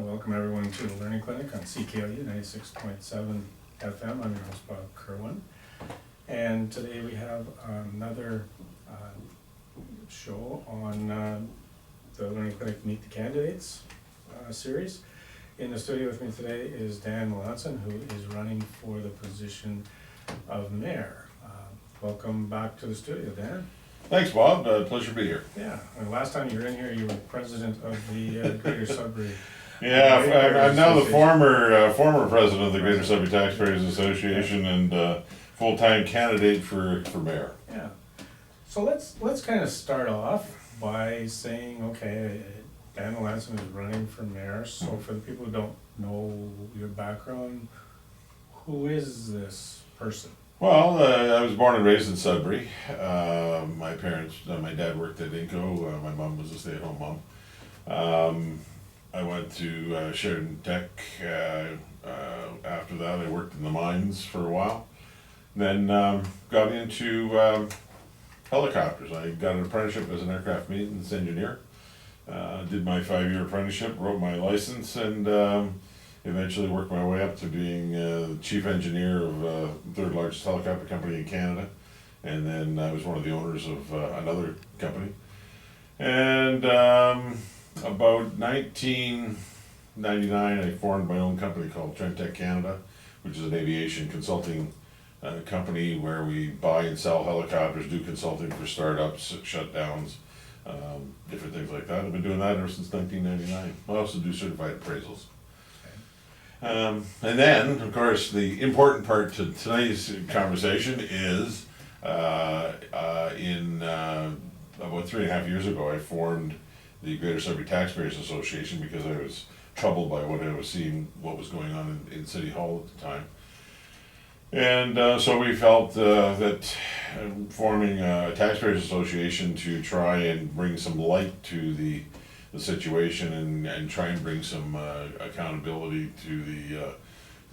welcome everyone to the Learning Clinic on CKLU 96.7 FM. I'm your host, Bob Kerwin. And today we have another show on the Learning Clinic Meet the Candidates series. In the studio with me today is Dan Melanson, who is running for the position of mayor. Welcome back to the studio, Dan. Thanks, Bob. Pleasure to be here. Yeah, and last time you were in here, you were president of the Greater Sudbury. Yeah, I'm now the former president of the Greater Sudbury Taxpayers Association and full-time candidate for mayor. Yeah, so let's kind of start off by saying, okay, Dan Melanson is running for mayor. So for the people who don't know your background, who is this person? Well, I was born and raised in Sudbury. My parents, my dad worked at Inco. My mom was a stay-at-home mom. I went to Sheridan Tech. After that, I worked in the mines for a while. Then got into helicopters. I got an apprenticeship as an aircraft maintenance engineer. Did my 5-year apprenticeship, wrote my license, and eventually worked my way up to being the chief engineer of the third largest helicopter company in Canada. And then I was one of the owners of another company. And about 1999, I formed my own company called Trentech Canada, which is an aviation consulting company where we buy and sell helicopters, do consulting for startups, shutdowns, different things like that. I've been doing that ever since 1999. I also do certified appraisals. And then, of course, the important part to tonight's conversation is in about 3.5 years ago, I formed the Greater Sudbury Taxpayers Association because I was troubled by what I was seeing, what was going on in City Hall at the time. And so we felt that forming a Taxpayers Association to try and bring some light to the situation and try and bring some accountability to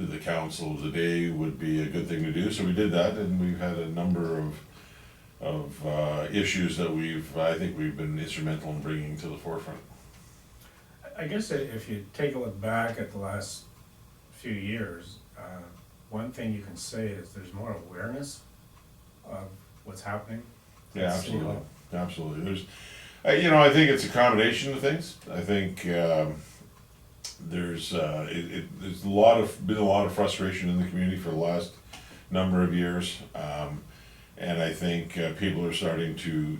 the council of the day would be a good thing to do. So we did that, and we've had a number of issues that I think we've been instrumental in bringing to the forefront. I guess if you take a look back at the last few years, one thing you can say is there's more awareness of what's happening. Yeah, absolutely. Absolutely. There's, I think it's a combination of things. I think there's been a lot of frustration in the community for the last number of years, and I think people are starting to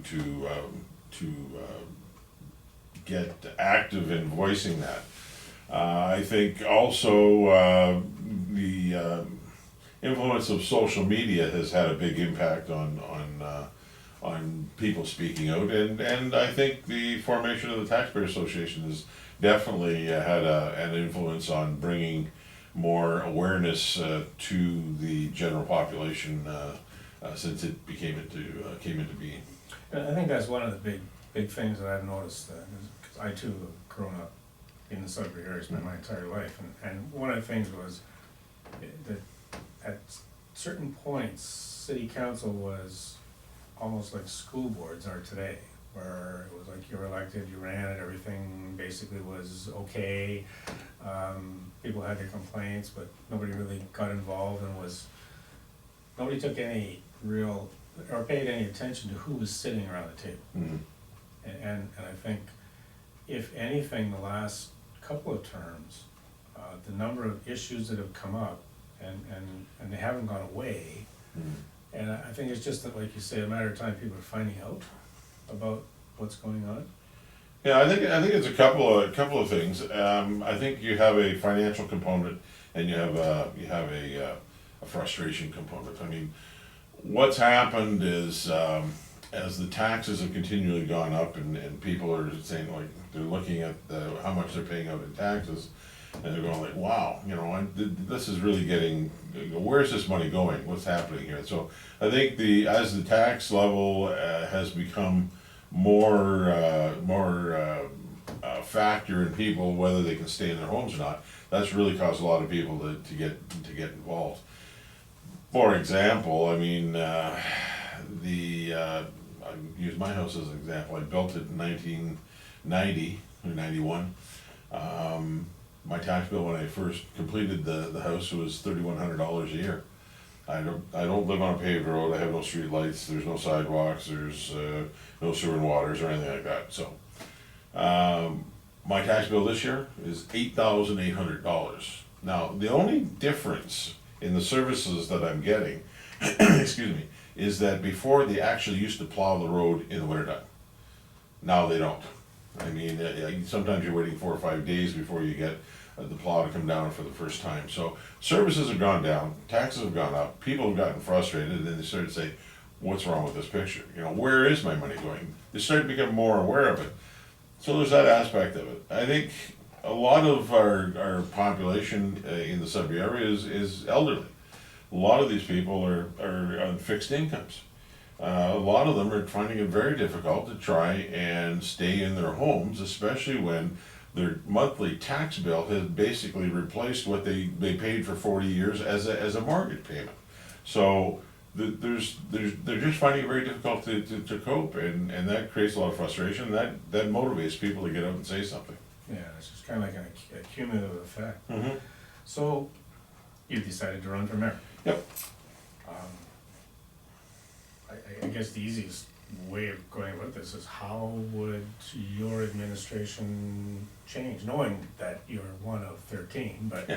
get active in voicing that. I think also the influence of social media has had a big impact on people speaking out, and I think the formation of the Taxpayers Association has definitely had an influence on bringing more awareness to the general population since it came into being. And I think that's one of the big things that I've noticed, because I too have grown up in the Sudbury area, spent my entire life, and one of the things was that at certain points, city council was almost like school boards are today, where it was like you were elected, you ran it, everything basically was okay. People had their complaints, but nobody really got involved and nobody took any real, or paid any attention to who was sitting around the table. Mm-hmm. And I think, if anything, the last couple of terms, the number of issues that have come up, and they haven't gone away. Mm-hmm. And I think it's just that, like you say, a matter of time people are finding out about what's going on. Yeah, I think it's a couple of things. I think you have a financial component, and you have a frustration component. I mean, what's happened is as the taxes have continually gone up, and people are saying, like, they're looking at how much they're paying out in taxes, and they're going like, wow, this is really getting, where's this money going? What's happening here? So I think as the tax level has become more factor in people whether they can stay in their homes or not, that's really caused a lot of people to get involved. For example, I mean, I use my house as an example. I built it in 1990 or 91. my tax bill when I first completed the house was $3,100 a year. I don't live on a paved road, I have no street lights, there's no sidewalks, there's no sewer and waters or anything like that, so. My tax bill this year is $8,800. Now, the only difference in the services that I'm getting, excuse me, is that before they actually used to plow the road in the wintertime. Now they don't. I mean, sometimes you're waiting 4 or 5 days before you get the plow to come down for the first time. So services have gone down, taxes have gone up, people have gotten frustrated, and then they started to say, what's wrong with this picture? You know, where is my money going? They started to become more aware of it. So there's that aspect of it. I think a lot of our population in the Sudbury area is elderly. A lot of these people are on fixed incomes. A lot of them are finding it very difficult to try and stay in their homes, especially when their monthly tax bill has basically replaced what they paid for 40 years as a mortgage payment. So they're just finding it very difficult to cope, and that creates a lot of frustration. That motivates people to get out and say something. Yeah, it's just kind of like a cumulative effect. Mm-hmm. So, you decided to run for mayor. Yep. I guess the easiest way of going about this is how would your administration change, knowing that you're one of 13, but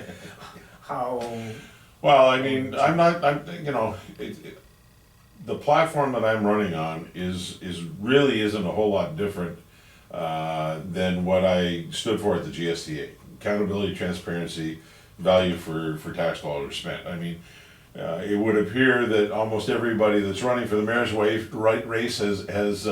how? Well, I mean, the platform that I'm running on really isn't a whole lot different than what I stood for at the GSTA. Accountability, transparency, value for tax dollars spent. I mean, it would appear that almost everybody that's running for the mayor's race has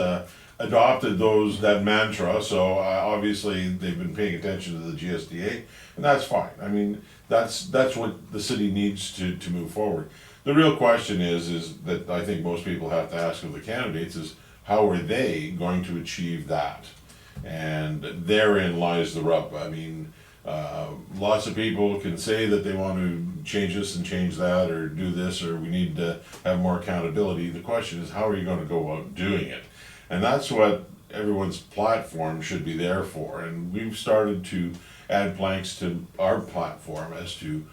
adopted that mantra. So obviously they've been paying attention to the GSDA, and that's fine. I mean, that's what the city needs to move forward. The real question is that I think most people have to ask of the candidates is how are they going to achieve that, and therein lies the rub. I mean. Lots of people can say that they want to change this and change that, or do this, or we need to have more accountability. The question is, how are you going to go about doing it? And that's what everyone's platform should be there for. And we've started to add planks to our platform as to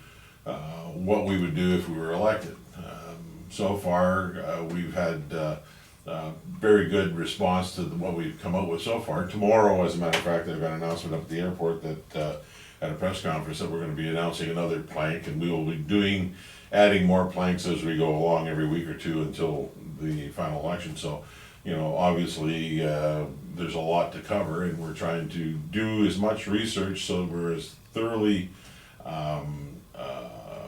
what we would do if we were elected. So far, we've had very good response to what we've come up with so far. Tomorrow, as a matter of fact, I've got an announcement up at the airport that at a press conference that we're going to be announcing another plank, and we will be adding more planks as we go along every week or two until the final election. So, obviously there's a lot to cover, and we're trying to do as much research so we're as thoroughly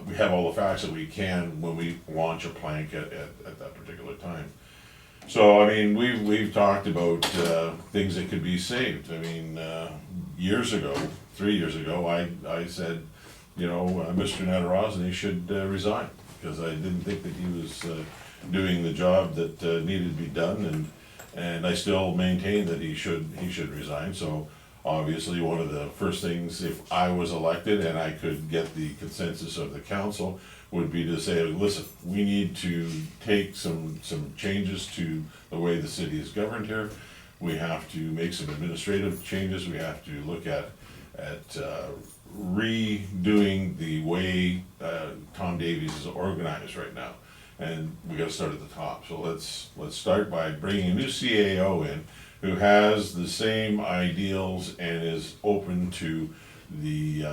we have all the facts that we can when we launch a plank at that particular time. So, I mean, we've talked about things that could be saved. I mean, 3 years ago, I said, Mr. Natarozny should resign, because I didn't think that he was doing the job that needed to be done, and I still maintain that he should resign. So obviously, one of the first things, if I was elected and I could get the consensus of the council, would be to say, listen, we need to take some changes to the way the city is governed here. We have to make some administrative changes. We have to look at redoing the way Tom Davies is organized right now, and we got to start at the top. So let's start by bringing a new CAO in who has the same ideals and is open to the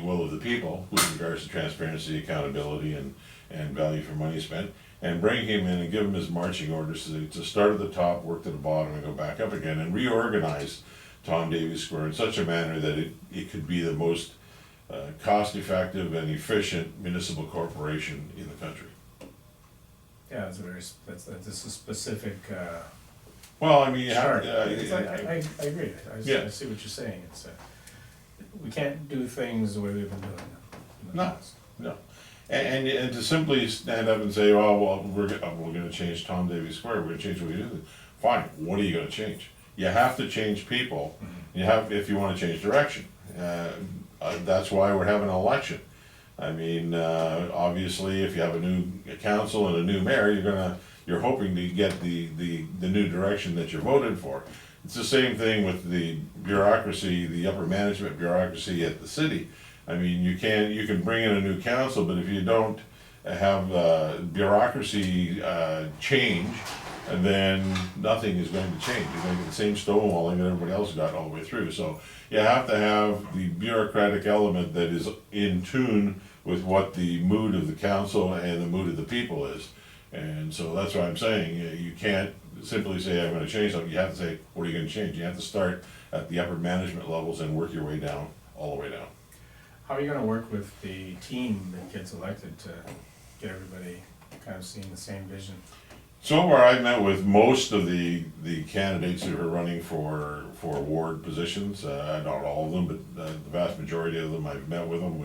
will of the people with regards to transparency, accountability, and value for money spent, and bring him in and give him his marching orders to start at the top, work to the bottom, and go back up again, and reorganize Tom Davies Square in such a manner that it could be the most cost-effective and efficient municipal corporation in the country. Yeah, that's a specific. Well, I mean, I agree. Yeah. I see what you're saying. It's we can't do things the way we've been doing them in the past. No. And to simply stand up and say, oh, well, we're going to change Tom Davies Square, we're going to change what we do. Fine, what are you going to change? You have to change people. Mm-hmm. If you want to change direction. That's why we're having an election. I mean, obviously, if you have a new council and a new mayor, you're hoping to get the new direction that you voted for. It's the same thing with the bureaucracy, the upper management bureaucracy at the city. I mean, you can bring in a new council, but if you don't have bureaucracy change, then nothing is going to change. You're going to get the same stonewalling that everybody else got all the way through. So you have to have the bureaucratic element that is in tune with what the mood of the council and the mood of the people is. And so that's what I'm saying. You can't simply say, I'm gonna change something. You have to say, what are you gonna change? You have to start at the upper management levels and work your way down, all the way down. How are you gonna work with the team that gets elected to get everybody kind of seeing the same vision? So far, I've met with most of the candidates who are running for ward positions, not all of them, but the vast majority of them, I've met with them.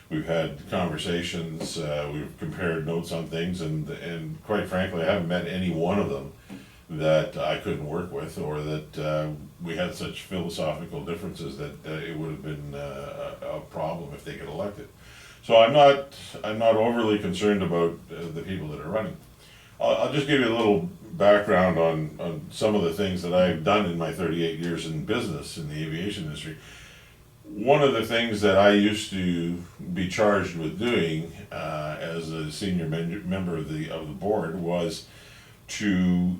We've had conversations, we've compared notes on things, and quite frankly, I haven't met any one of them that I couldn't work with, or that we had such philosophical differences that it would have been a problem if they get elected. So I'm not overly concerned about the people that are running. I'll just give you a little background on some of the things that I've done in my 38 years in business in the aviation industry. One of the things that I used to be charged with doing as a senior member of the board was to,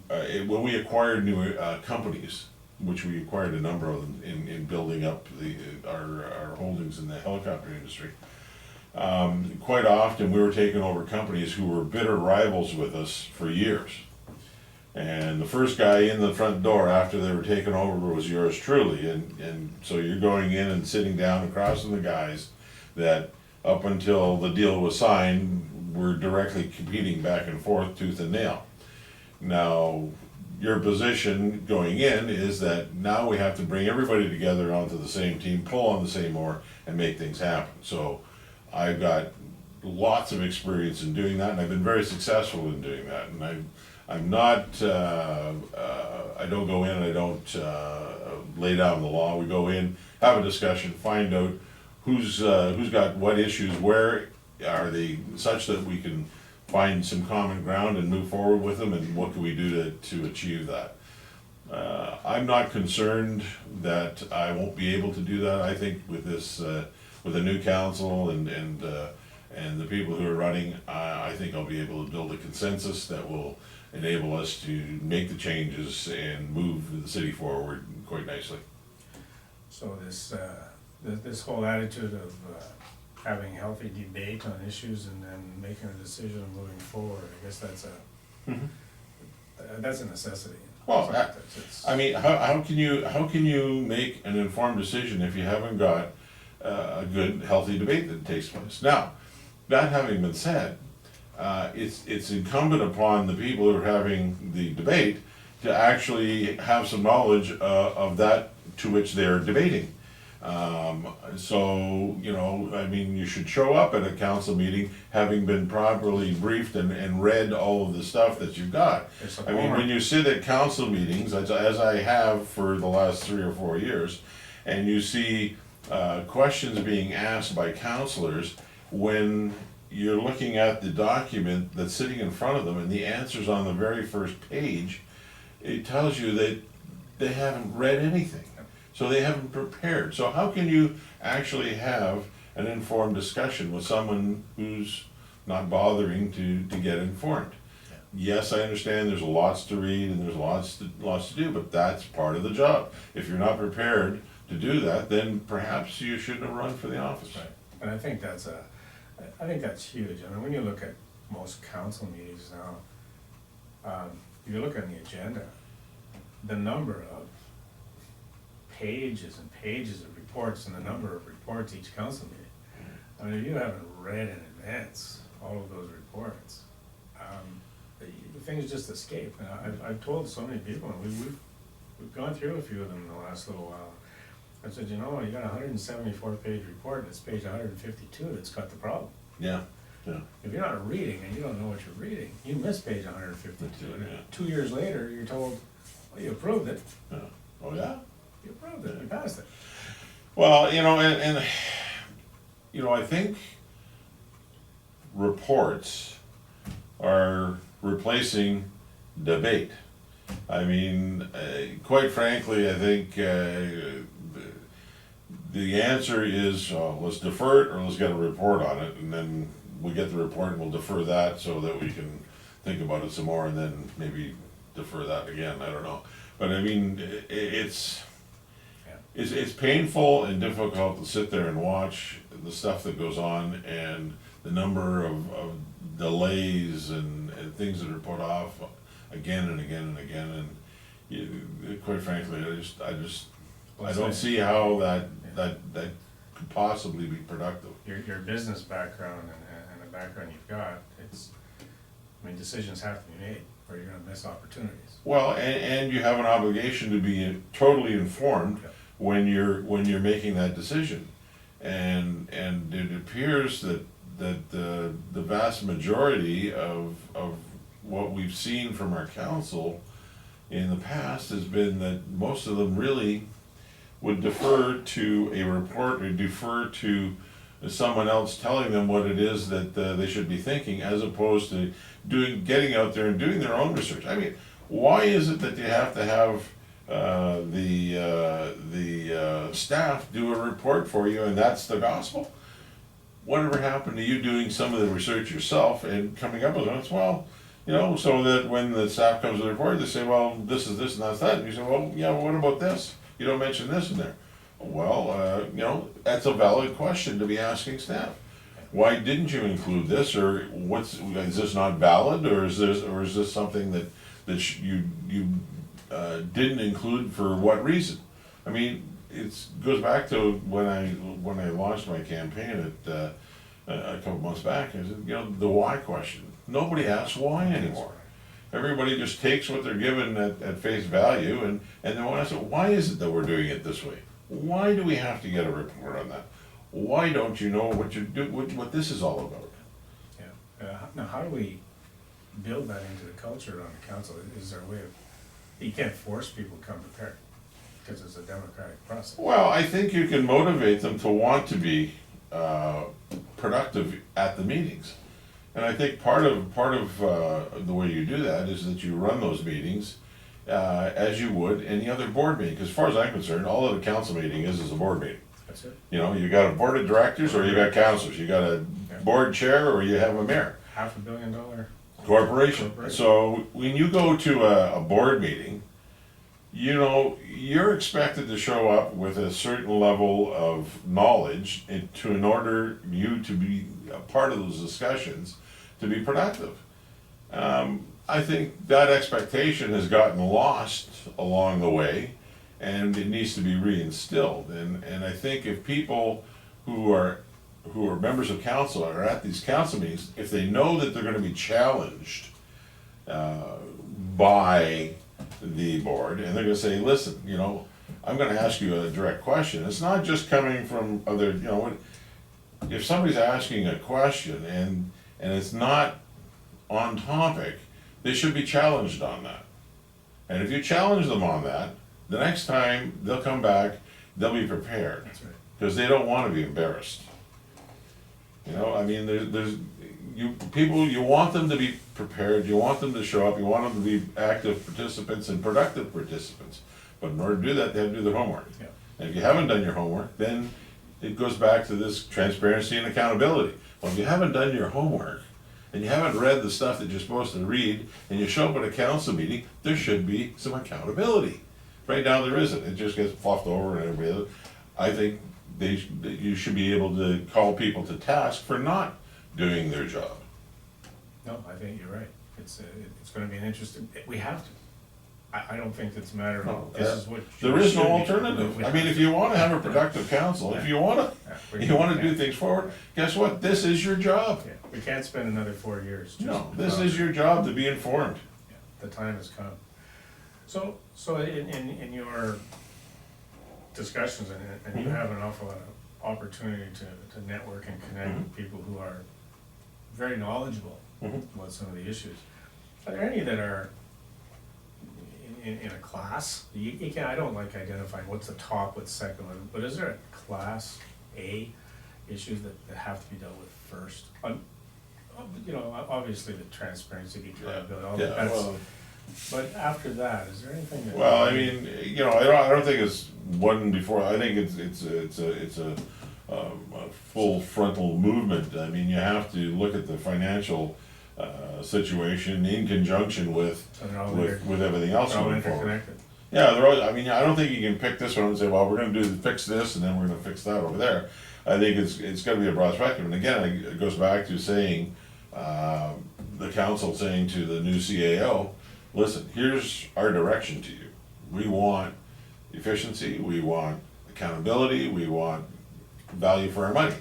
when we acquired new companies, which we acquired a number of them in building up our holdings in the helicopter industry, quite often we were taking over companies who were bitter rivals with us for years. And the first guy in the front door after they were taken over was yours truly, and so you're going in and sitting down across from the guys that up until the deal was signed were directly competing back and forth tooth and nail. Now, your position going in is that now we have to bring everybody together onto the same team, pull on the same oar, and make things happen. So I've got lots of experience in doing that, and I've been very successful in doing that. And I'm not, I don't go in and I don't lay down the law. We go in, have a discussion, find out who's got what issues, where are they, such that we can find some common ground and move forward with them, and what can we do to achieve that. I'm not concerned that I won't be able to do that. I think with this, with a new council and the people who are running, I think I'll be able to build a consensus that will enable us to make the changes and move the city forward quite nicely. So this whole attitude of having healthy debate on issues and then making a decision moving forward, I guess that's a necessity. Well, It's- I mean, how can you make an informed decision if you haven't got a good, healthy debate that takes place? Now, that having been said, it's incumbent upon the people who are having the debate to actually have some knowledge of that to which they're debating. So, you know, I mean, you should show up at a council meeting having been properly briefed and read all of the stuff that you've got. I mean, when you sit at council meetings, as I have for the last 3 or 4 years, and you see questions being asked by councilors, when you're looking at the document that's sitting in front of them and the answer's on the very first page, it tells you that they haven't read anything. So they haven't prepared. So how can you actually have an informed discussion with someone who's not bothering to get informed? Yes, I understand there's lots to read and there's lots to do, but that's part of the job. If you're not prepared to do that, then perhaps you shouldn't have run for the office. Right, and I think that's huge. I mean, when you look at most council meetings now, if you look on the agenda, the number of pages and pages of reports and the number of reports each council meeting. I mean, if you haven't read in advance all of those reports, the things just escape. And I've told so many people, and we've gone through a few of them in the last little while. I said, you know, you got a 174-page report, and it's page 152 that's got the problem. Yeah. If you're not reading and you don't know what you're reading, you miss page 152. Yeah. And 2 years later, you're told, well, you approved it. Yeah. Oh, yeah? You approved it, you passed it. Well, you know, and you know, I think reports are replacing debate. I mean, quite frankly, I think the answer is, let's defer it, or let's get a report on it, and then we get the report and we'll defer that so that we can think about it some more, and then maybe defer that again, I don't know. But I mean, it's painful and difficult to sit there and watch the stuff that goes on, and the number of delays and things that are put off again and again and again, and quite frankly, I don't see how that could possibly be productive. Your business background and the background you've got, I mean, decisions have to be made, or you're gonna miss opportunities. Well, and you have an obligation to be totally informed when you're making that decision. And it appears that the vast majority of what we've seen from our council in the past has been that most of them really would defer to a report or defer to someone else telling them what it is that they should be thinking, as opposed to getting out there and doing their own research. I mean, why is it that you have to have the staff do a report for you and that's the gospel? Whatever happened to you doing some of the research yourself and coming up with it? Well, so that when the staff comes with a report, they say, well, this is this and that's that. And you say, well, yeah, well, what about this? You don't mention this in there. Well, that's a valid question to be asking staff. Why didn't you include this, or is this not valid, or is this something that you didn't include for what reason? I mean, it goes back to when I launched my campaign at a couple months back. I said, the why question. Nobody asks why anymore. Everybody just takes what they're given at face value, and then when I say, why is it that we're doing it this way? Why do we have to get a report on that? Why don't you know what this is all about? Yeah. Now, how do we build that into the culture on the council? Is there a way of, you can't force people to come prepared, because it's a democratic process. Well, I think you can motivate them to want to be productive at the meetings. And I think part of the way you do that is that you run those meetings as you would any other board meeting. Because as far as I'm concerned, all that a council meeting is a board meeting. That's it. You got a board of directors, or you got councilors. You got a board chair, or you have a mayor. $500 million Corporation. So when you go to a board meeting, you're expected to show up with a certain level of knowledge in order you to be a part of those discussions, to be productive. I think that expectation has gotten lost along the way, and it needs to be reinstilled. And I think if people who are members of council are at these council meetings, if they know that they're going to be challenged by the board, and they're going to say, listen, I'm going to ask you a direct question. It's not just coming from other, if somebody's asking a question and it's not on topic, they should be challenged on that. And if you challenge them on that, the next time they'll come back, they'll be prepared. That's right. Because they don't want to be embarrassed. I mean, you want them to be prepared, you want them to show up, you want them to be active participants and productive participants. But in order to do that, they have to do their homework. Yeah. And if you haven't done your homework, then it goes back to this transparency and accountability. Well, if you haven't done your homework, and you haven't read the stuff that you're supposed to read, and you show up at a council meeting, there should be some accountability. Right now there isn't. It just gets fluffed over and everybody else. I think you should be able to call people to task for not doing their job. No, I think you're right. It's going to be an interesting. We have to. I don't think it's a matter of this is what. There is no alternative. I mean, if you want to have a productive council, if you want to do things forward, guess what? This is your job. Yeah, we can't spend another 4 years. No, this is your job to be informed. Yeah, the time has come. So in your discussions, and you have an awful lot of opportunity to network and connect with people who are very knowledgeable about some of the issues. Are there any that are in a class? I don't like identifying what's the top, what's second, but is there a class A issues that have to be dealt with first? Obviously the transparency, the accountability, all that. But after that, is there anything that? Well, I mean, you know, I don't think it's one before, I think it's a full frontal movement. I mean, you have to look at the financial, situation in conjunction with, So they're all with everything else they're all going forward. interconnected. Yeah, they're all, I mean, I don't think you can pick this one and say, well, we're gonna fix this, and then we're gonna fix that over there. I think it's gotta be a broad spectrum, and again, it goes back to saying, the council saying to the new CAO, listen, here's our direction to you. We want efficiency, we want accountability, we want value for our money.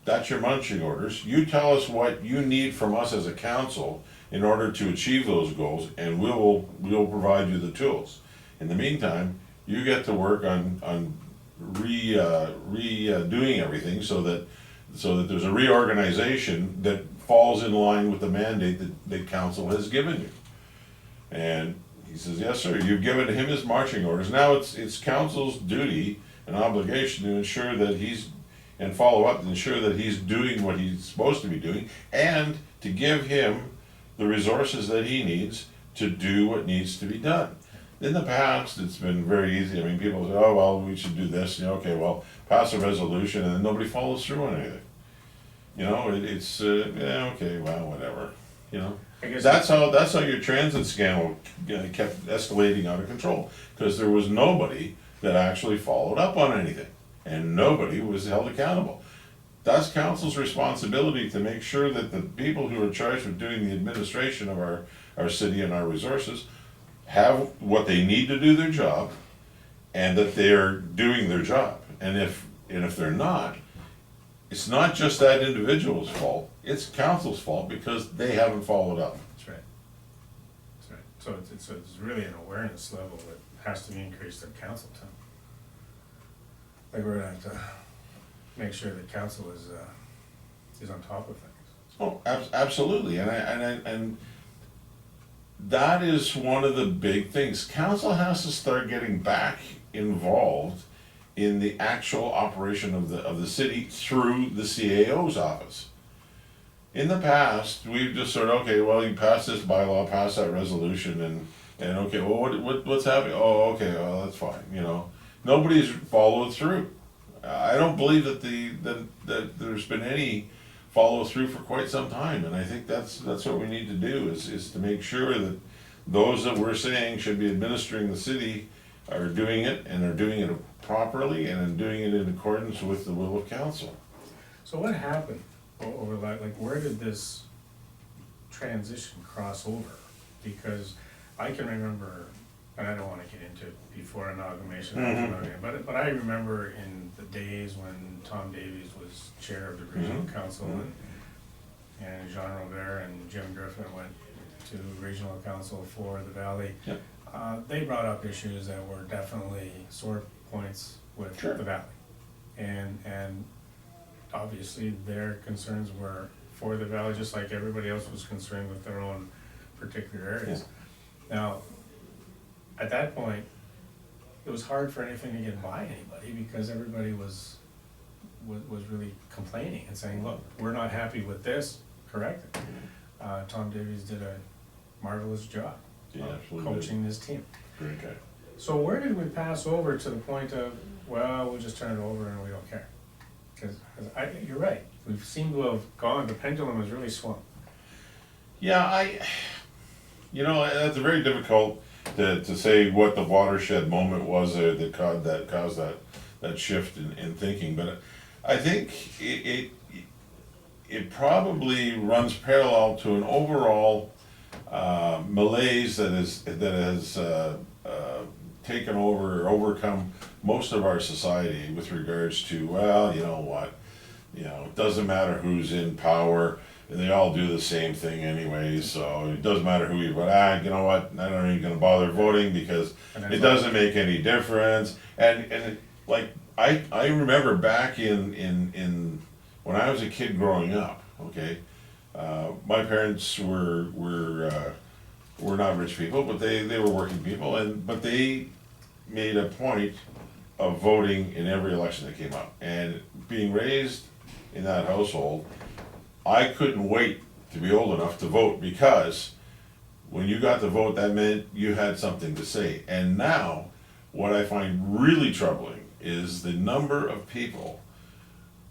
That's your marching orders. You tell us what you need from us as a council in order to achieve those goals, and we'll provide you the tools. In the meantime, you get to work on redoing everything so that there's a reorganization that falls in line with the mandate that council has given you. And he says, yes, sir, you've given him his marching orders. Now it's council's duty and obligation to ensure that and follow up, to ensure that he's doing what he's supposed to be doing, and to give him the resources that he needs to do what needs to be done. In the past, it's been very easy. I mean, people say, oh, well, we should do this, you know, okay, well, pass a resolution, and then nobody follows through on anything. You know, yeah, okay, well, whatever, you know. I guess That's how your transit scandal kept escalating out of control, because there was nobody that actually followed up on anything, and nobody was held accountable. That's council's responsibility to make sure that the people who are charged with doing the administration of our city and our resources have what they need to do their job, and that they're doing their job. And if they're not, it's not just that individual's fault, it's council's fault because they haven't followed up. That's right. That's right. So it's really an awareness level that has to be increased at council time. Like we're gonna have to make sure that council is on top of things. Oh, absolutely, and that is one of the big things. Council has to start getting back involved in the actual operation of the city through the CAO's office. In the past, we've just sort of, okay, well, you pass this bylaw, pass that resolution, and okay, well, what's happening? Oh, okay, well, that's fine, you know. Nobody's followed through. I don't believe that there's been any follow through for quite some time, and I think that's what we need to do is to make sure that those that we're saying should be administering the city are doing it, and are doing it properly, and are doing it in accordance with the will of council. So what happened over like where did this transition cross over? Because I can remember, and I don't wanna get into before amalgamation, but I remember in the days when Tom Davies was chair of the regional council, and Jean Robert and Jim Griffin went to regional council for the valley. Yep. They brought up issues that were definitely sore points with the valley. And obviously their concerns were for the valley, just like everybody else was concerned with their own particular areas. Yeah. Now, at that point, it was hard for anything to get by anybody because everybody was really complaining and saying, look, we're not happy with this, correct it. Tom Davies did a marvelous job coaching this team. Great guy. So where did we pass over to the point of, well, we'll just turn it over and we don't care? Because you're right, we seem to have gone, the pendulum has really swung. Yeah, you know, that's very difficult to say what the watershed moment was that caused that shift in thinking, but I think it probably runs parallel to an overall malaise that has taken over or overcome most of our society with regards to, well, you know what, you know, it doesn't matter who's in power, they all do the same thing anyway, so it doesn't matter who you vote, you know what, I'm not even gonna bother voting because it doesn't make any difference. And like, I remember back in when I was a kid growing up, okay, my parents were not rich people, but they were working people, but they made a point of voting in every election that came up. And being raised in that household, I couldn't wait to be old enough to vote because when you got to vote, that meant you had something to say. And now, what I find really troubling is the number of people,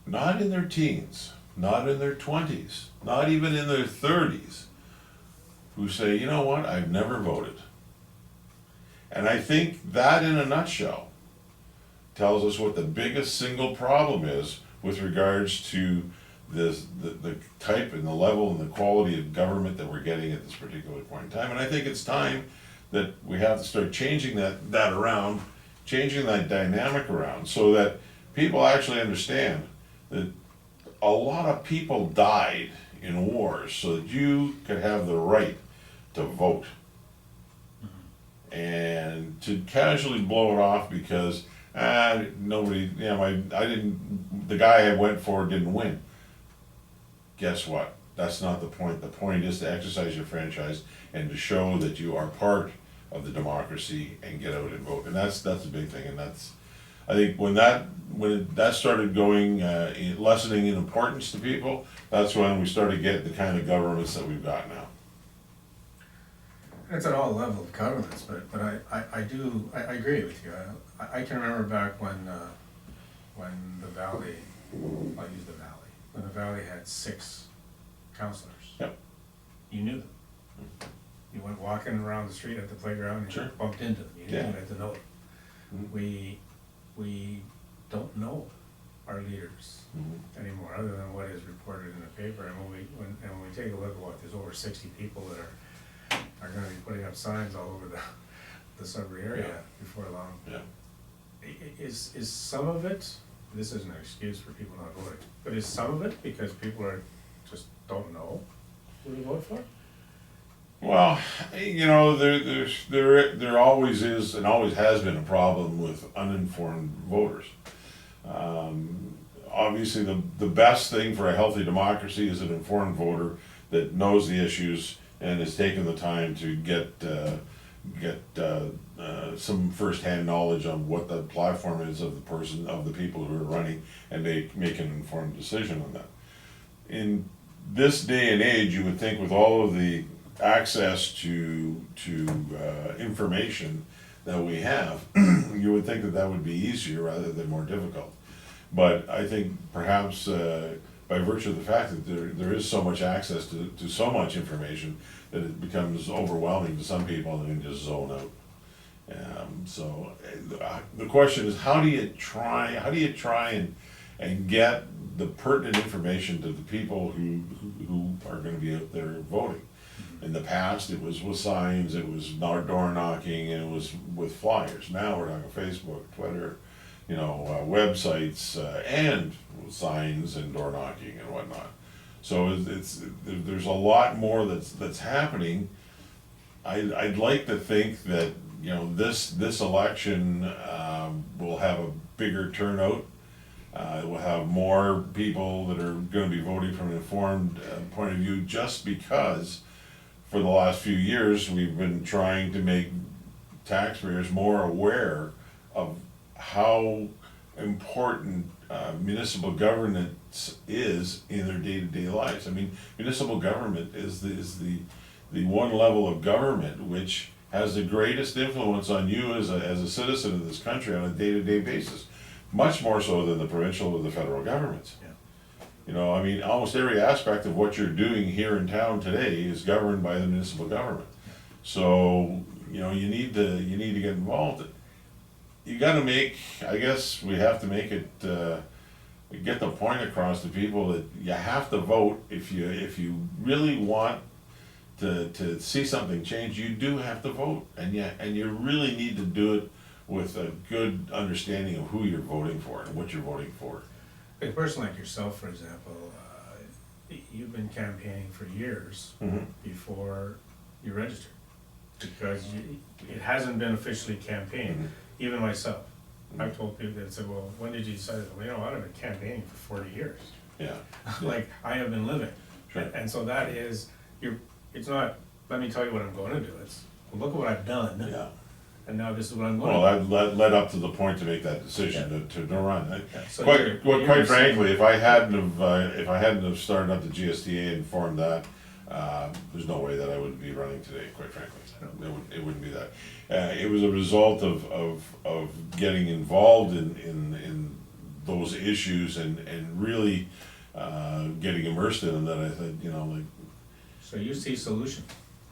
not in their teens, not in their 20s, not even in their 30s, who say, you know what, I've never voted. And I think that in a nutshell tells us what the biggest single problem is with regards to the type and the level and the quality of government that we're getting at this particular point in time. And I think it's time that we have to start changing that around, changing that dynamic around, so that people actually understand that a lot of people died in wars so that you could have the right to vote. And to casually blow it off because nobody, the guy I went for didn't win. Guess what? That's not the point. The point is to exercise your franchise and to show that you are part of the democracy and get out and vote. And that's a big thing. And that's, I think when that started going, lessening in importance to people, that's when we started getting the kind of governments that we've got now. It's at all levels of governments, but I agree with you. I can remember back when the Valley, I'll use the Valley, when the Valley had 6 councillors. Yep. You knew them. You went walking around the street at the playground and you bumped into them. You didn't get to know them. We don't know our leaders anymore, other than what is reported in the paper. And when we take a look at there's over 60 people that are going to be putting up signs all over the Sudbury area before long. Yeah. Is some of it, this isn't an excuse for people not voting, but is some of it because people just don't know who to vote for? Well, there always is and always has been a problem with uninformed voters. Obviously, the best thing for a healthy democracy is an informed voter that knows the issues and has taken the time to get some first-hand knowledge on what the platform is of the people who are running, and make an informed decision on that. In this day and age, you would think with all of the access to information that we have, you would think that would be easier rather than more difficult. But I think perhaps by virtue of the fact that there is so much access to so much information that it becomes overwhelming to some people and they can just zone out. So the question is, how do you try and get the pertinent information to the people who are going to be out there voting? In the past, it was with signs, it was door knocking, and it was with flyers. Now we're talking Facebook, Twitter, websites, and signs and door knocking and whatnot. So there's a lot more that's happening. I'd like to think that this election will have a bigger turnout. It will have more people that are going to be voting from an informed point of view, just because for the last few years we've been trying to make taxpayers more aware of how important municipal governance is in their day-to-day lives. I mean, municipal government is the one level of government which has the greatest influence on you as a citizen of this country on a day-to-day basis, much more so than the provincial or the federal governments. Yeah. Almost every aspect of what you're doing here in town today is governed by the municipal government. So, you need to get involved. You gotta I guess we have to make it, get the point across to people that you have to vote. If you really want to see something change, you do have to vote, and you really need to do it with a good understanding of who you're voting for and what you're voting for. A person like yourself, for example, you've been campaigning for years before you registered, because it hasn't been officially campaigned. Even myself, I've told people that said, well, when did you decide? Well, I've been campaigning for 40 years. Yeah. Like, I have been living. Sure. And so that is, it's not, let me tell you what I'm going to do. It's, well, look at what I've done. Yeah. And now this is what I'm going to do. Well, that led up to the point to make that decision to run. So quite frankly, if I hadn't have started up the GSTA and formed that, there's no way that I would be running today, quite frankly. It wouldn't be that. It was a result of getting involved in those issues and really getting immersed in them that I said, like. So you see solution.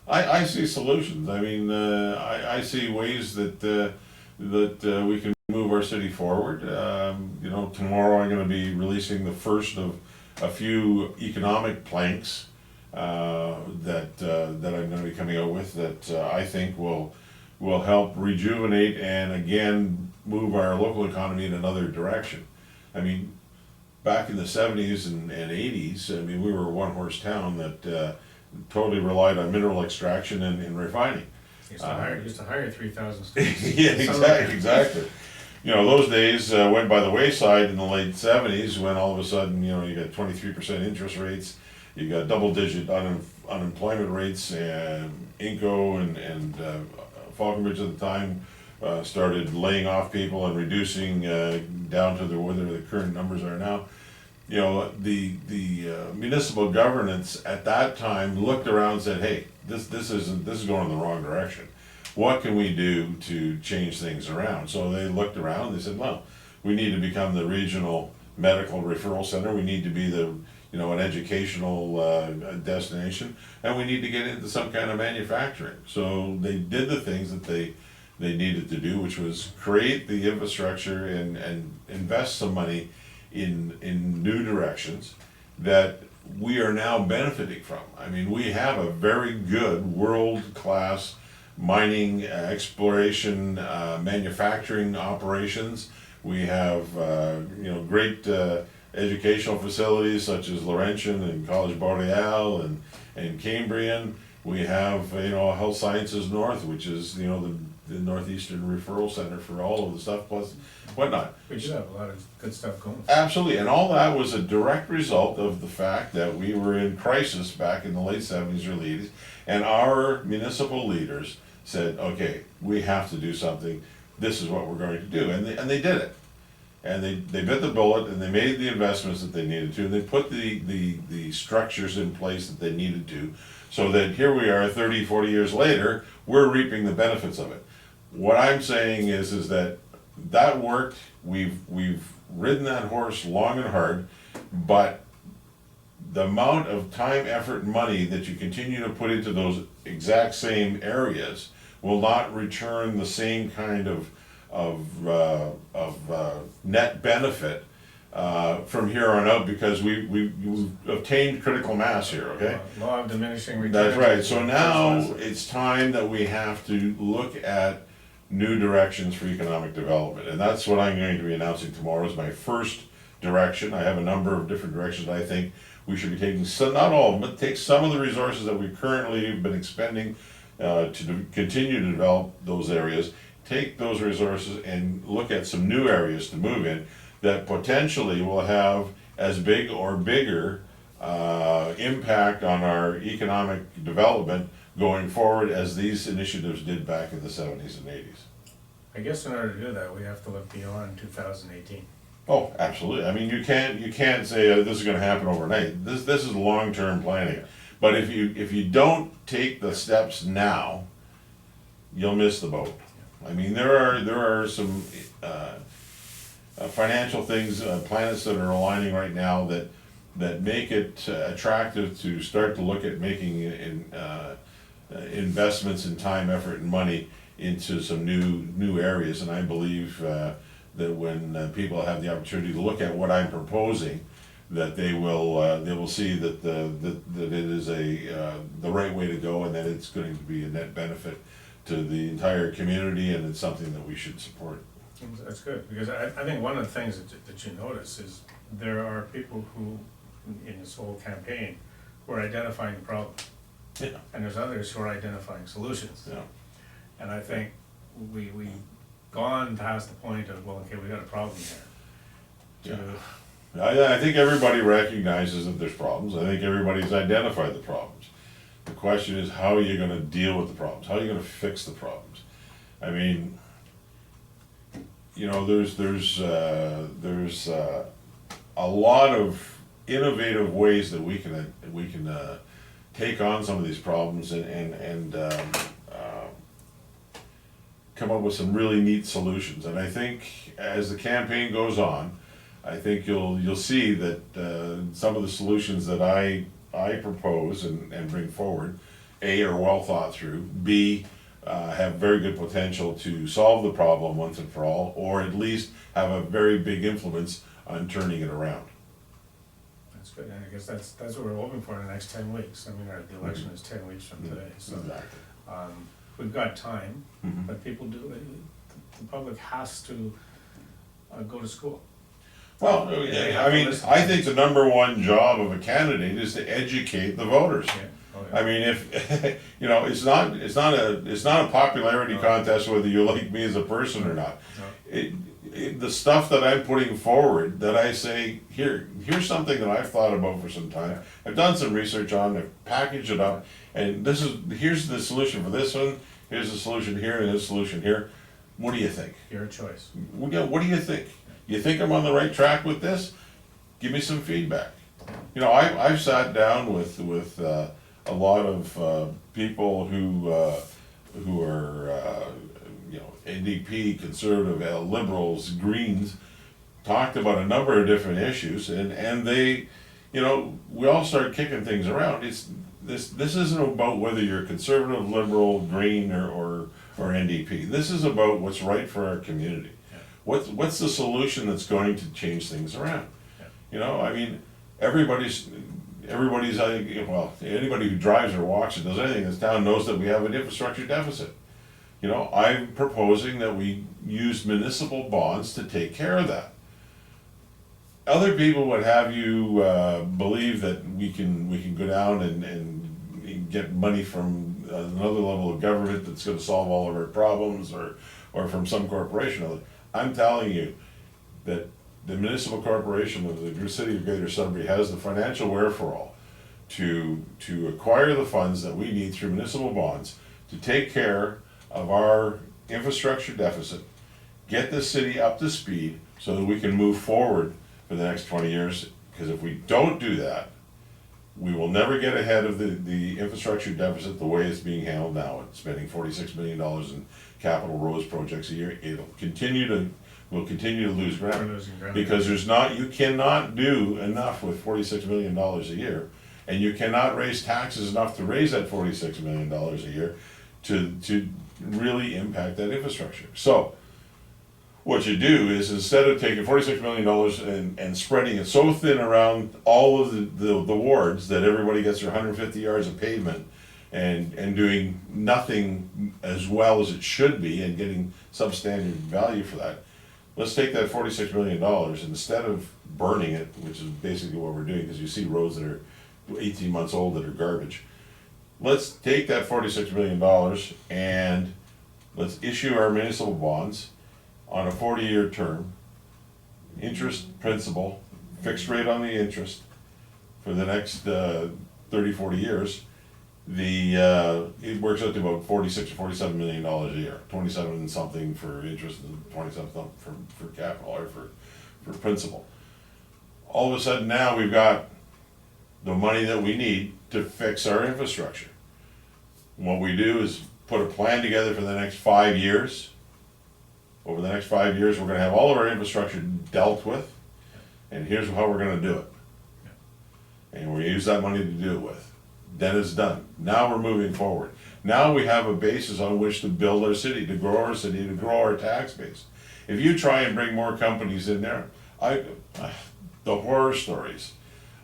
I see solutions. I mean, I see ways that we can move our city forward. Tomorrow I'm going to be releasing the first of a few economic planks that I'm going to be coming out with that I think will help rejuvenate and again move our local economy in another direction. I mean, back in the 70s and 80s, I mean, we were a one-horse town that totally relied on mineral extraction and refining. Used to hire 3,000 students. Yeah, exactly. Those days went by the wayside in the late 70s when all of a sudden, you got 23% interest rates, you got double-digit unemployment rates, and Inco and Falconbridge at the time started laying off people and reducing down to whether the current numbers are now. The municipal governance at that time looked around and said, hey, this is going in the wrong direction. What can we do to change things around? So they looked around, they said, well, we need to become the regional medical referral center, we need to be an educational destination, and we need to get into some kind of manufacturing. So they did the things that they needed to do, which was create the infrastructure and invest some money in new directions that we are now benefiting from. I mean, we have a very good world-class mining, exploration, manufacturing operations. We have great educational facilities such as Laurentian and College Boreal and Cambrian. We have Health Sciences North, which is the Northeastern Referral Center for all of the stuff plus whatnot. We do have a lot of good stuff going. Absolutely, and all that was a direct result of the fact that we were in crisis back in the late 70s, early 80s, and our municipal leaders said, okay, we have to do something, this is what we're going to do, and they did it. And they bit the bullet and they made the investments that they needed to, and they put the structures in place that they needed to, so that here we are 30, 40 years later, we're reaping the benefits of it. What I'm saying is that worked, we've ridden that horse long and hard, but the amount of time, effort, and money that you continue to put into those exact same areas will not return the same kind of net benefit from here on out, because we've obtained critical mass here, okay? Law of diminishing returns. That's right. So now it's time that we have to look at new directions for economic development, and that's what I'm going to be announcing tomorrow is my first direction. I have a number of different directions I think we should be taking, some, not all of them, but take some of the resources that we currently have been expending to continue to develop those areas, take those resources and look at some new areas to move in that potentially will have as big or bigger impact on our economic development going forward as these initiatives did back in the 70s and 80s. I guess in order to do that, we have to look beyond 2018. Oh, absolutely. I mean, you can't say this is going to happen overnight. This is long-term planning. But if you don't take the steps now, you'll miss the boat. I mean, there are some financial things, planets that are aligning right now that make it attractive to start to look at making investments in time, effort, and money into some new areas. And I believe that when people have the opportunity to look at what I'm proposing, that they will see that it is the right way to go, and that it's going to be a net benefit to the entire community, and it's something that we should support. That's good, because I think one of the things that you notice is there are people who, in this whole campaign, who are identifying the problem. Yeah. And there's others who are identifying solutions. Yeah. And I think we've gone past the point of, well, okay, we got a problem here. Yeah. I think everybody recognizes that there's problems. I think everybody's identified the problems. The question is, how are you going to deal with the problems? How are you going to fix the problems? I mean, there's a lot of innovative ways that we can take on some of these problems and come up with some really neat solutions. And I think as the campaign goes on, I think you'll see that some of the solutions that I propose and bring forward, A, are well thought through, B, have very good potential to solve the problem once and for all, or at least have a very big influence on turning it around. That's good, and I guess that's what we're hoping for in the next 10 weeks. I mean, the election is 10 weeks from today, so. Exactly. We've got time, Mhm. but people do, the public has to go to school. Well, They have I to mean, listen. I think the number one job of a candidate is to educate the voters. Yeah. Oh, yeah. I mean, if, you know, it's not a popularity No. contest whether you like me as a person or not. No. The stuff that I'm putting forward, that I say, here's something that I've thought about for some time. I've done some research on, I've packaged it up, and here's the solution for this one, here's the solution here, and this solution here. What do you think? Your choice. What do you think? You think I'm on the right track with this? Give me some feedback. You know, I've sat down with a lot of people who are you know, NDP, conservative, liberals, Greens, talked about a number of different issues, and they, you know, we all start kicking things around. This isn't about whether you're conservative, liberal, Green, or NDP. This is about what's right for our community. Yeah. What's the solution that's going to change things around? Yeah. You know, I mean, everybody's well, anybody who drives or walks or does anything in this town knows that we have an infrastructure deficit. You know, I'm proposing that we use municipal bonds to take care of that. Other people would have you believe that we can go down and get money from another level of government that's gonna solve all of our problems, or from some corporation. I'm telling you that the municipal corporation of the city of Greater Sudbury has the financial wherewithal to acquire the funds that we need through municipal bonds to take care of our infrastructure deficit, get the city up to speed so that we can move forward for the next 20 years. Because if we don't do that, we will never get ahead of the infrastructure deficit the way it's being handled now. It's spending $46 million in capital roads projects a year. We'll continue to lose We're ground. losing ground. Because you cannot do enough with $46 million a year, and you cannot raise taxes enough to raise that $46 million a year to really impact that infrastructure. So, what you do is, instead of taking $46 million and spreading it so thin around all of the wards that everybody gets their 150 yards of pavement and doing nothing as well as it should be and getting substandard value for that, let's take that $46 million, instead of burning it, which is basically what we're doing, because you see roads that are 18 months old that are garbage. Let's take that $46 million and let's issue our municipal bonds on a 40-year term, interest, principal, fixed rate on the interest for the next 30, 40 years. It works out to about $46 or $47 million a year, 27 something for interest and 27 something for capital, or for principal. All of a sudden now we've got the money that we need to fix our infrastructure. What we do is put a plan together for the next 5 years. Over the next 5 years, we're gonna have all of our infrastructure dealt with, and here's how we're gonna do it. And we use that money to do it with. Then it's done. Now we're moving forward. Now we have a basis on which to build our city, to grow our city, to grow our tax base. If you try and bring more companies in there, the horror stories.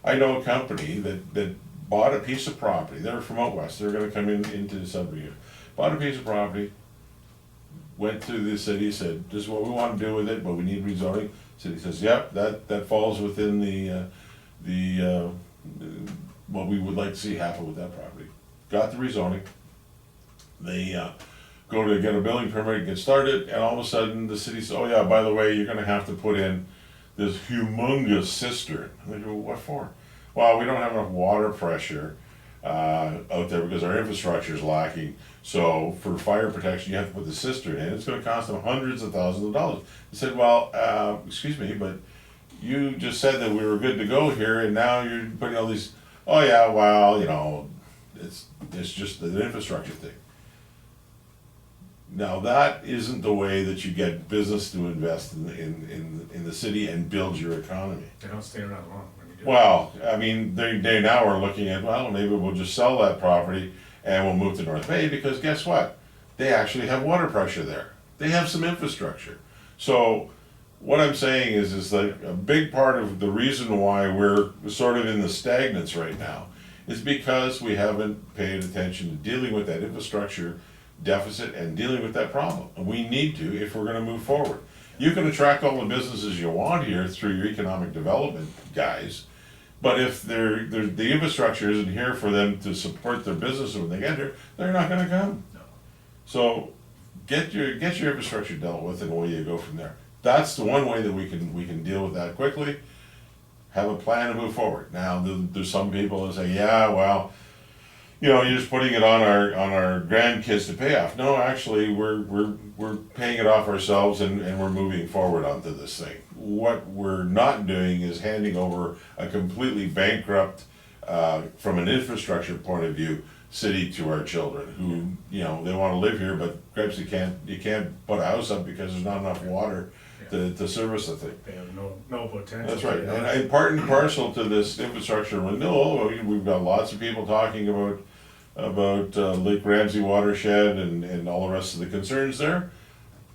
I know a company that bought a piece of property. They're from out west. They're gonna come into Sudbury here. Bought a piece of property, went to the city, said, this is what we want to do with it, but we need rezoning. City says, yep, that falls within the what we would like to see happen with that property. Got the rezoning. They go to get a building permit, get started, and all of a sudden the city says, oh yeah, by the way, you're gonna have to put in this humongous cistern. And they go, what for? Well, we don't have enough water pressure out there because our infrastructure is lacking. So for fire protection, you have to put the cistern in. It's gonna cost them hundreds of thousands of dollars. They said, well, excuse me, but you just said that we were good to go here, and now you're putting all these, oh yeah, well, you know, it's just an infrastructure thing. Now, that isn't the way that you get business to invest in the city and build your economy. They don't stay around long when you do. Well, I mean, they now are looking at, well, maybe we'll just sell that property and we'll move to North Bay, because guess what? They actually have water pressure there. They have some infrastructure. So what I'm saying is that a big part of the reason why we're sort of in the stagnance right now is because we haven't paid attention to dealing with that infrastructure deficit and dealing with that problem. And we need to if we're gonna move forward. You can attract all the businesses you want here through your economic development guys, but if the infrastructure isn't here for them to support their business when they get here, they're not gonna come. No. So get your infrastructure dealt with, and away you go from there. That's the one way that we can deal with that quickly. Have a plan to move forward. Now, there's some people that say, yeah, well, you know, you're just putting it on our grandkids to pay off. No, actually, we're paying it off ourselves, and we're moving forward onto this thing. What we're not doing is handing over a completely bankrupt, from an infrastructure point of view, city to our children who, you know, they want to live here, but perhaps you can't put a house up because there's not enough water to service the thing. They have no potential. That's right. And part and parcel to this infrastructure renewal, we've got lots of people talking about Lake Ramsey watershed and all the rest of the concerns there.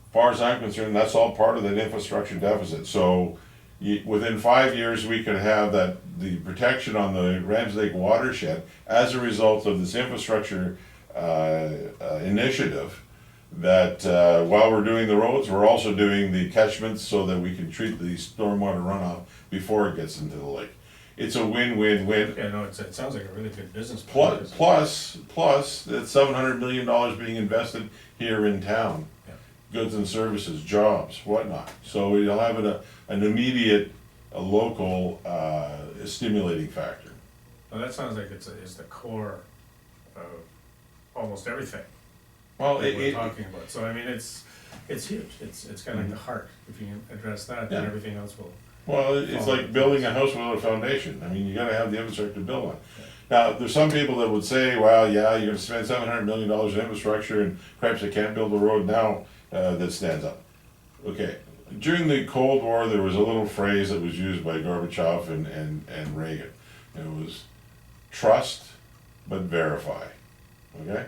As far as I'm concerned, that's all part of that infrastructure deficit. So within 5 years, we could have the protection on the Ramsey Lake watershed as a result of this infrastructure initiative. That while we're doing the roads, we're also doing the catchments so that we can treat the stormwater runoff before it gets into the lake. It's a win-win-win. Yeah, no, it sounds like a really good business plan. Plus, that $700 million being invested here in town. Yeah. Goods and services, jobs, whatnot. So you'll have an immediate, local stimulating factor. Well, that sounds like it's the core of almost everything. Well, that we're talking about. So I mean, it's huge. It's kind of like the heart. If you can address that, then everything else will. Well, it's like building a house without a foundation. I mean, you gotta have the infrastructure to build on. Yeah. Now, there's some people that would say, well, yeah, you're gonna spend $700 million in infrastructure and perhaps you can't build a road now that stands up. Okay, during the Cold War, there was a little phrase that was used by Gorbachev and Reagan. It was trust, but verify, okay?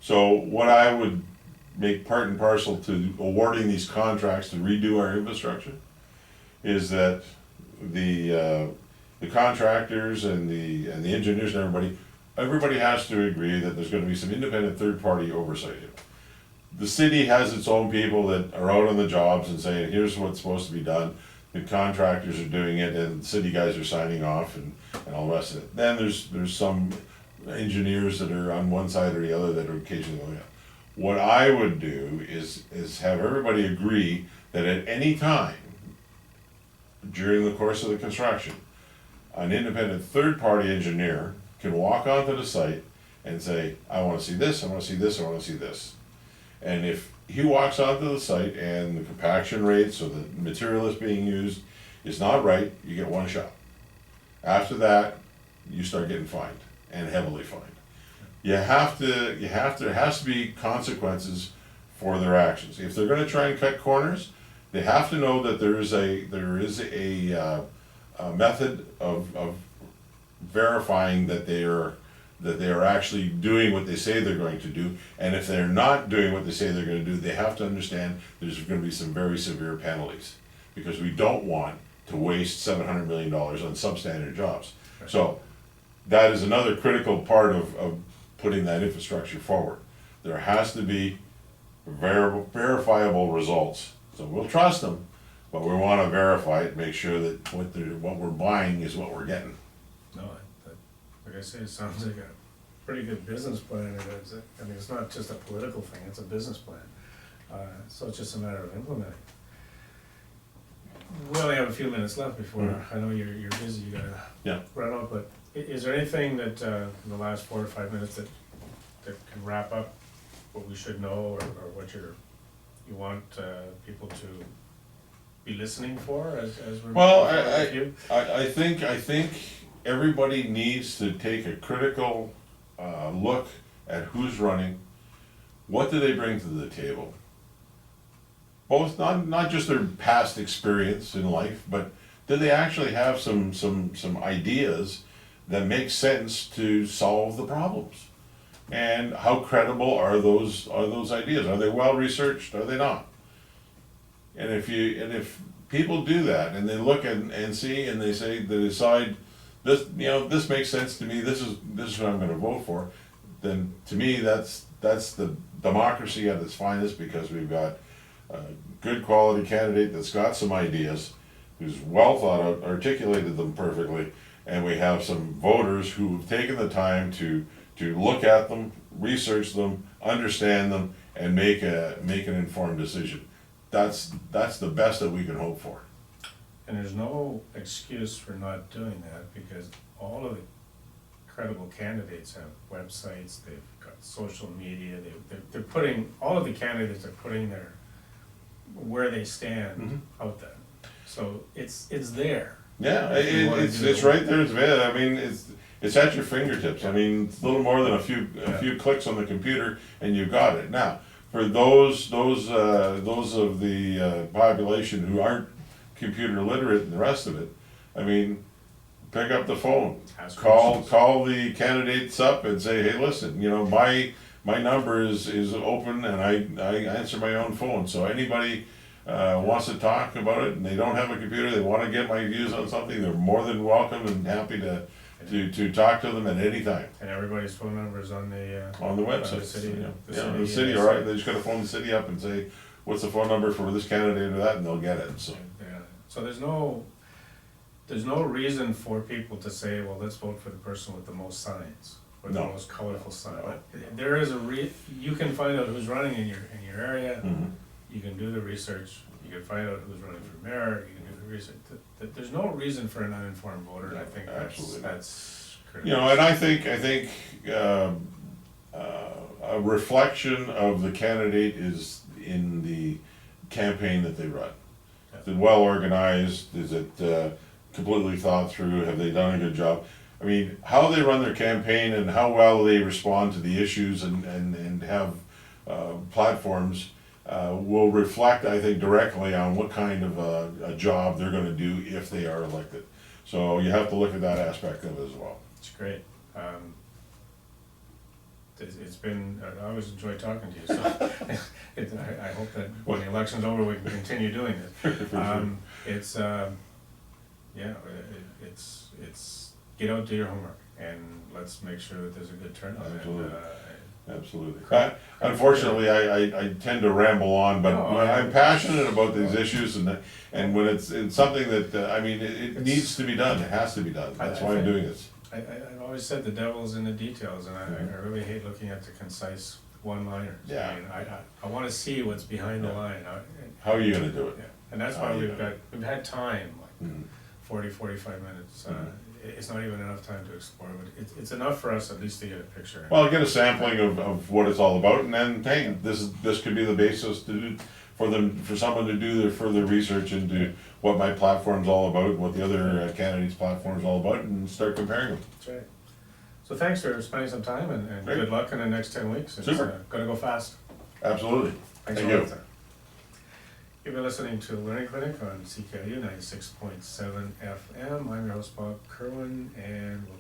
So what I would make part and parcel to awarding these contracts to redo our infrastructure is that the contractors and the engineers and everybody has to agree that there's gonna be some independent third-party oversight here. The city has its own people that are out on the jobs and saying, here's what's supposed to be done. The contractors are doing it and the city guys are signing off and all the rest of it. Then there's some engineers that are on one side or the other that are occasionally going out. What I would do is have everybody agree that at any time during the course of the construction, an independent third-party engineer can walk onto the site and say, I wanna see this, I wanna see this, I wanna see this. And if he walks onto the site and the compaction rates or the material that's being used is not right, you get one shot. After that, you start getting fined, and heavily fined. There has to be consequences for their actions. If they're gonna try and cut corners, they have to know that there is a method of verifying that they are actually doing what they say they're going to do. And if they're not doing what they say they're gonna do, they have to understand there's gonna be some very severe penalties. Because we don't want to waste $700 million on substandard jobs. Right. So that is another critical part of putting that infrastructure forward. There has to be verifiable results. So we'll trust them, but we want to verify it, make sure that what we're buying is what we're getting. No, like I say, it sounds like a pretty good business plan. I mean, it's not just a political thing; it's a business plan. So it's just a matter of implementing. We only have a few minutes left before, I know you're busy, you gotta run out, but is there anything that, in the last 4 or 5 minutes that can wrap up what we should know, or what you want people to be listening for as we're Well, with you? I think everybody needs to take a critical look at who's running, what do they bring to the table? Both, not just their past experience in life, but do they actually have some ideas that make sense to solve the problems? And how credible are those ideas? Are they well researched? Are they not? And if people do that and they look and see and they decide this, this makes sense to me, this is what I'm gonna vote for, then to me that's the democracy at its finest, because we've got a good quality candidate that's got some ideas, who's well thought out, articulated them perfectly, and we have some voters who've taken the time to look at them, research them, understand them, and make an informed decision. That's the best that we can hope for. And there's no excuse for not doing that, because all of the credible candidates have websites, they've got social media, they're putting, all of the candidates are putting where they stand out there. So it's there. Yeah, it's right there. It's available. I mean, it's at your fingertips. I mean, it's a little more than a few clicks on the computer, and you've got it. Now, for those of the population who aren't computer literate and the rest of it, I mean, pick up the phone, call the candidates up and say, hey, listen, my number is open, and I answer my own phone. So anybody wants to talk about it and they don't have a computer, they want to get my views on something, they're more than welcome and happy to talk to them at any time. And everybody's phone number is on the website. The city, all right. They just got to phone the city up and say, what's the phone number for this candidate or that, and they'll get it. So so there's no reason for people to say, well, let's vote for the person with the most signs or the most colorful sign. But there is you can find out who's running in your area. You can do the research. You can find out who's running for mayor. You can do the research. There's no reason for an uninformed voter. And I think that's critical. And I think a reflection of the candidate is in the campaign that they run. Is it well organized? Is it completely thought through? Have they done a good job? I mean, how they run their campaign and how well they respond to the issues and have platforms will reflect, I think, directly on what kind of a job they're going to do if they are elected. So you have to look at that aspect of it as well. It's great. It's been, I always enjoy talking to you, so I hope that when the election's over, we can continue doing it. It's get out, do your homework, and let's make sure that there's a good turnout. Absolutely. Absolutely. Unfortunately, I tend to ramble on, but I'm passionate about these issues, and when it's something that, I mean, it needs to be done, it has to be done. That's why I'm doing this. I've always said the devil's in the details, and I really hate looking at the concise one-liners. Yeah. I mean, I want to see what's behind the line. How are you going to do it? Yeah. And that's why we've had time, like 40, 45 minutes. It's not even enough time to explore, but it's enough for us at least to get a picture. Well, get a sampling of what it's all about, and then, hey, this could be the basis for someone to do their further research into what my platform's all about, what the other candidates' platform's all about, and start comparing them. That's right. So thanks for spending some time, and good luck in the next 10 weeks. It's Super. Gonna go fast. Absolutely. Thanks Thank a you. lot. You've been listening to Learning Clinic on CKU 96.7 FM. I'm your host, Bob Kerwin, and we'll